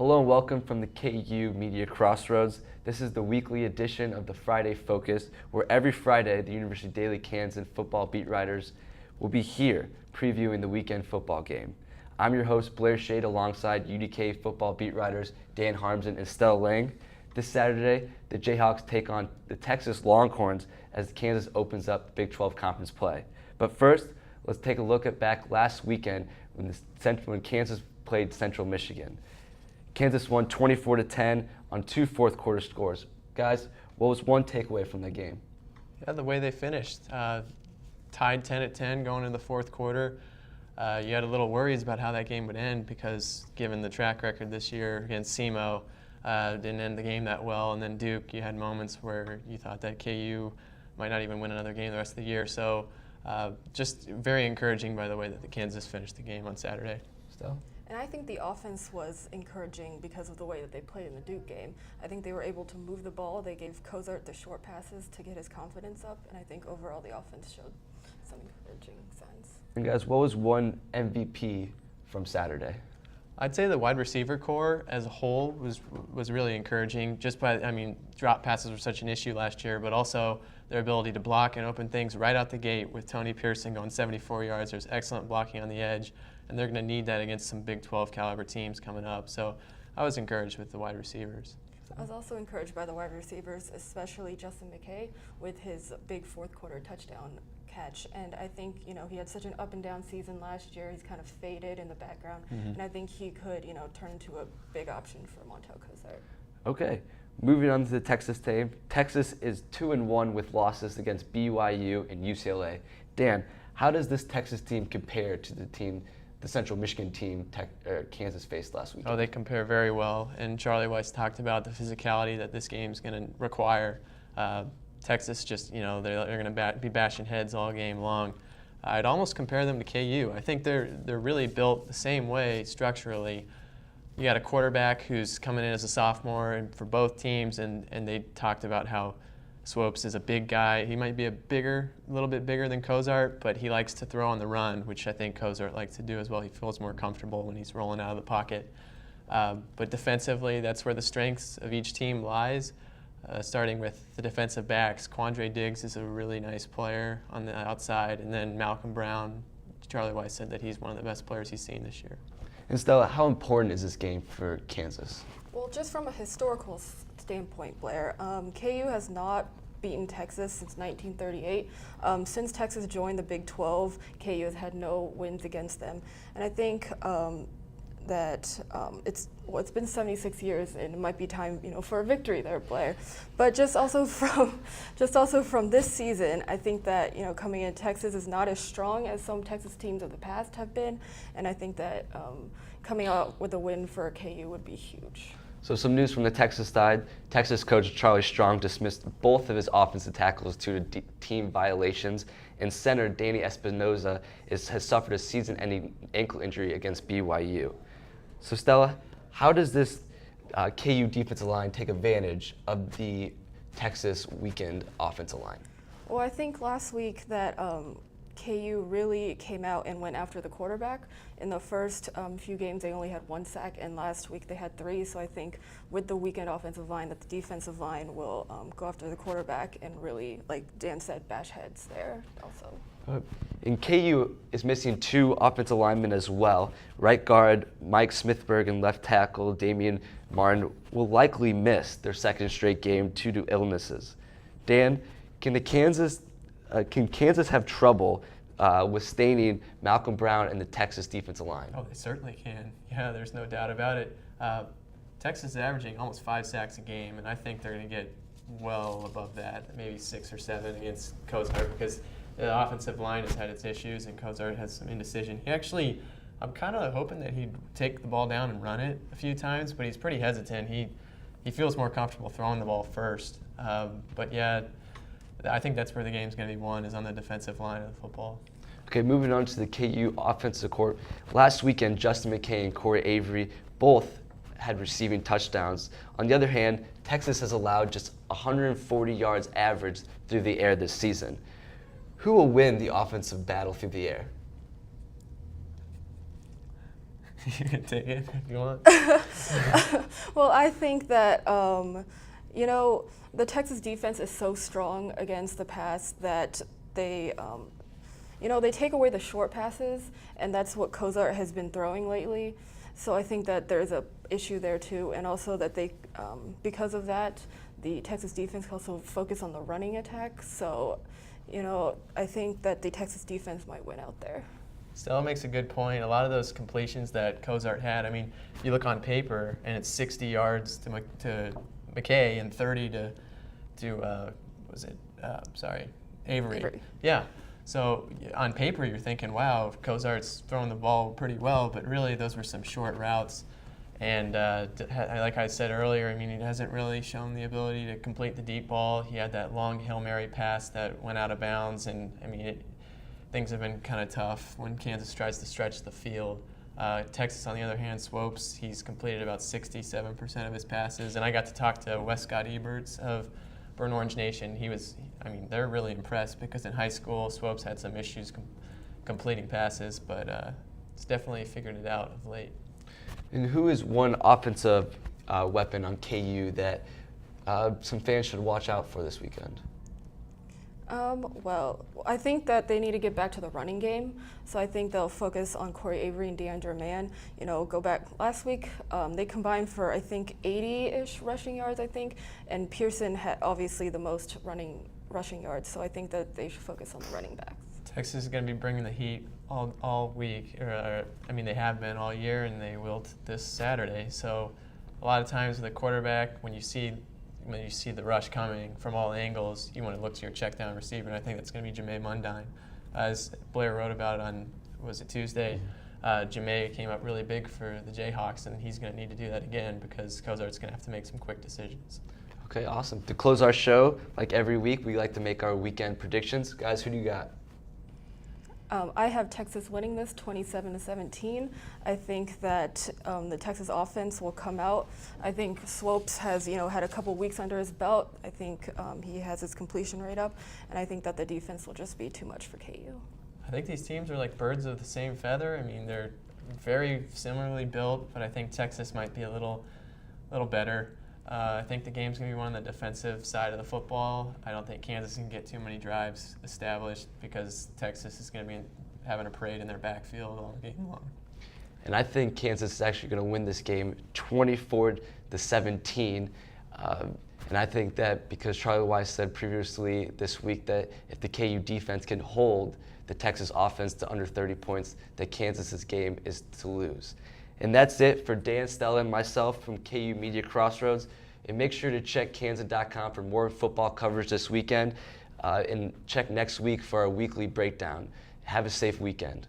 Hello and welcome from the KU Media Crossroads. This is the weekly edition of the Friday Focus, where every Friday the University Daily Kansan football beat writers will be here previewing the weekend football game. I'm your host, Blair Shade, alongside UDK football beat writers Dan Harmsen and Stella Lang. This Saturday, the Jayhawks take on the Texas Longhorns as Kansas opens up the Big 12 conference play. But first, let's take a look at back last weekend when Kansas played Central Michigan. Kansas won 24-10 on two fourth quarter scores. Guys, what was one takeaway from the game? Yeah, the way they finished. Tied 10-10 going into the fourth quarter. You had a little worries about how that game would end because given the track record this year against SEMO, didn't end the game that well. And then Duke, you had moments where you thought that KU might not even win another game the rest of the year. So just very encouraging by the way that the Kansas finished the game on Saturday. Stella? And I think the offense was encouraging because of the way that they played in the Duke game. I think they were able to move the ball. They gave Cozart the short passes to get his confidence up, and I think overall the offense showed some encouraging signs. And guys, what was one MVP from Saturday? I'd say the wide receiver core as a whole was really encouraging. Drop passes were such an issue last year, but also their ability to block and open things right out the gate with Tony Pearson going 74 yards. There's excellent blocking on the edge, and they're going to need that against some Big 12 caliber teams coming up. So I was encouraged with the wide receivers. I was also encouraged by the wide receivers, especially Justin McKay with his big fourth quarter touchdown catch. And I think, he had such an up and down season last year. He's kind of faded in the background. And I think he could, turn into a big option for Montel Cozart. Okay, moving on to the Texas team. Texas is 2-1 with losses against BYU and UCLA. Dan, how does this Texas team compare to the Central Michigan team Kansas faced last week? Oh, they compare very well. And Charlie Weiss talked about the physicality that this game's going to require. Texas just, they're going to be bashing heads all game long. I'd almost compare them to KU. I think they're really built the same way structurally. You got a quarterback who's coming in as a sophomore and for both teams, and they talked about how Swopes is a big guy. He might be a little bit bigger than Cozart, but he likes to throw on the run, which I think Cozart likes to do as well. He feels more comfortable when he's rolling out of the pocket. But defensively, that's where the strengths of each team lies. Starting with the defensive backs, Quandre Diggs is a really nice player on the outside, and then Malcolm Brown, Charlie Weiss said that he's one of the best players he's seen this year. And Stella, how important is this game for Kansas? Well, just from a historical standpoint, Blair, KU has not beaten Texas since 1938. Since Texas joined the Big 12, KU has had no wins against them. And I think that it's been 76 years, and it might be time, for a victory there, Blair. But just also from this season, I think that coming in, Texas is not as strong as some Texas teams of the past have been, and I think that coming out with a win for KU would be huge. So some news from the Texas side. Texas coach Charlie Strong dismissed both of his offensive tackles due to team violations, and center Danny Espinoza has suffered a season-ending ankle injury against BYU. So Stella, how does this KU defensive line take advantage of the Texas weekend offensive line? Well, I think last week that KU really came out and went after the quarterback. In the first few games, they only had one sack, and last week they had 3. So I think with the weekend offensive line, that the defensive line will go after the quarterback and really, like Dan said, bash heads there also. And KU is missing 2 offensive linemen as well. Right guard Mike Smithberg and left tackle Damian Martin will likely miss their second straight game due to illnesses. Dan, can Kansas have trouble withstanding Malcolm Brown and the Texas defensive line? Oh, they certainly can. Yeah, there's no doubt about it. Texas is averaging almost 5 sacks a game, and I think they're going to get well above that, maybe 6 or 7 against Cozart, because the offensive line has had its issues, and Cozart has some indecision. I'm kind of hoping that he'd take the ball down and run it a few times, but he's pretty hesitant. He feels more comfortable throwing the ball first. But yeah, I think that's where the game's going to be won, is on the defensive line of the football. Okay, moving on to the KU offensive court. Last weekend, Justin McKay and Corey Avery both had receiving touchdowns. On the other hand, Texas has allowed just 140 yards average through the air this season. Who will win the offensive battle through the air? You can take it if you want. Well, I think that, you know, the Texas defense is so strong against the pass that they, you know, they take away the short passes, and that's what Kozart has been throwing lately. So I think that there's a issue there too, and also that they, because of that, the Texas defense can also focus on the running attack. So, you know, I think that the Texas defense might win out there. Stella makes a good point. A lot of those completions that Kozart had, I mean, you look on paper and it's 60 yards to McKay and 30 to Avery. Yeah. So on paper you're thinking, wow, Kozart's throwing the ball pretty well, but really those were some short routes. And like I said earlier, I mean, he hasn't really shown the ability to complete the deep ball. He had that long Hail Mary pass that went out of bounds, and I mean, things have been kind of tough when Kansas tries to stretch the field. Texas, on the other hand, Swopes, he's completed about 67% of his passes. And I got to talk to Westcott Eberts of Burn Orange Nation. I mean, they're really impressed because in high school, Swopes had some issues completing passes, but it's definitely figured it out of late. And who is one offensive weapon on KU that some fans should watch out for this weekend? Well, I think that they need to get back to the running game. So I think they'll focus on Corey Avery and DeAndre Mann. You know, go back last week, they combined for, I think, 80-ish rushing yards, I think. And Pearson had obviously the most rushing yards. So I think that they should focus on the running backs. Texas is going to be bringing the heat all week. I mean, they have been all year, and they will this Saturday. So a lot of times with a quarterback, when you see the rush coming from all angles, you want to look to your check down receiver, and I think that's going to be Jameis Mundine. As Blair wrote about on, was it Tuesday, Jameis came up really big for the Jayhawks, and he's going to need to do that again because Kozart's going to have to make some quick decisions. Okay, awesome. To close our show, like every week, we like to make our weekend predictions. Guys, who do you got? I have Texas winning this 27-17. I think that the Texas offense will come out. I think Swopes has, you know, had a couple weeks under his belt. I think he has his completion rate up, and I think that the defense will just be too much for KU. I think these teams are like birds of the same feather. I mean, they're very similarly built, but I think Texas might be a little better. I think the game's going to be one on the defensive side of the football. I don't think Kansas can get too many drives established because Texas is going to be having a parade in their backfield all game long. And I think Kansas is actually going to win this game 24-17. And I think that because Charlie Weiss said previously this week that if the KU defense can hold the Texas offense to under 30 points, that Kansas's game is to lose. And that's it for Dan, Stella, and myself from KU Media Crossroads. And make sure to check Kansan.com for more football coverage this weekend. And check next week for our weekly breakdown. Have a safe weekend.